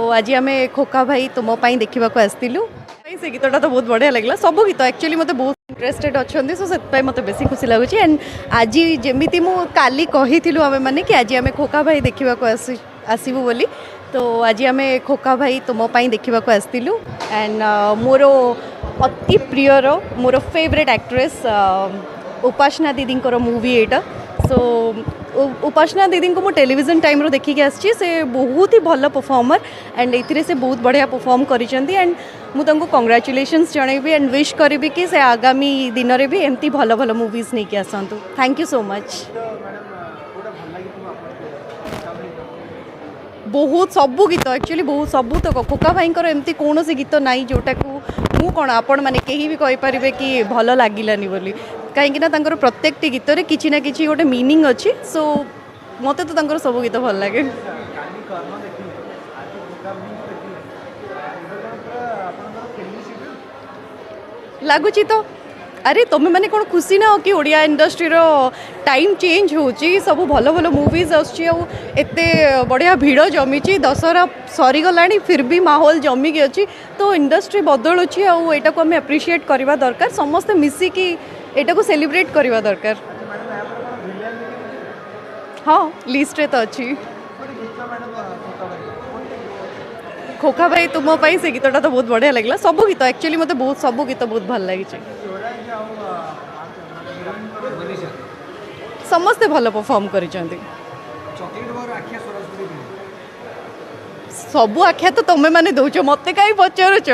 आज आम खोका भाई तुम देखा आसलु से गीतटा तो बहुत बढ़िया लगे सब गीत एक्चुअली मत बहुत इंटरेस्टेड अच्छा सो से मत बेस खुशी लगुच एंड आज जमी मुझे कही आम मैंने कि आज आम खोका भाई देखा आसबू बोली तो आज आम खोका भाई तुम देखा आसलु एंड मोर अति प्रियर मोर फेवरेट एक्ट्रेस उपासना दीदी मूवी एटा सो उपासना दीदी को मु टेलीविजन टाइम रो देखिक आसी से बहुत ही भल परफॉर्मर एंड ए से बहुत बढ़िया परफॉर्म करिसेंती एंड मु तंको कांग्रेचुलेशंस जनइबी एंड विश करी कि से आगामी दिन में भी एमती भल भल मूवीज नहीं आसतु थैंक यू सो मच बहुत सबू गीत एक्चुअली बहुत सबू तक खोका भाई एमती कौन सी गीत नाई जोटा को मु कौन आपण मैंने कहीं भी कहींपारे कि भल लगिलानी बोली कहीं प्रत्येक गीत रे किसी ना किसी गोटे मीनिंग अच्छी सो मत तो सब गीत भल लगे लगुच तो अरे तुम मैंने कौन खुशी ना हो कि ओडिया इंडस्ट्री रो टाइम चेंज होची सब भल भल मूवीज आते बढ़िया भिड़ जमी दशहरा सरी गलानी फिर भी माहौल जमिकी अच्छी तो इंडस्ट्री बदलुची आईटा को आम एप्रिशिएट करवा दरकार समस्ते मिसिकी एटा को सेलिब्रेट करवा दरकार हाँ लिस्ट रे तो अच्छी खोखा भाई तुम से गीतटा तो बहुत बढ़िया लगे सब गीत एक्चुअली मत बहुत सब गीत बहुत भल लगी समस्ते भल परफॉर्म कर सबू आख्या तो तुम्हें मैंने दौच मत कहीं पचारुच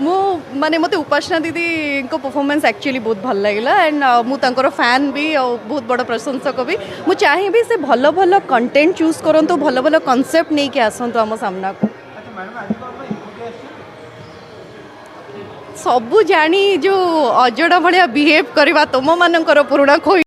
मु माने मत उपासना दीदी को परफॉर्मेंस एक्चुअली बहुत भल लगे एंड मुझे फैन भी बहुत बड़ प्रशंसक भी मुझे चाहिए से भल भल कंटेंट चूज करूँ भल भल कॉन्सेप्ट नहीं कि आसतु आम सामना को सबू जानी जो अजड़ा भाया बिहेव करवा तुम मानकर पुराणा खोई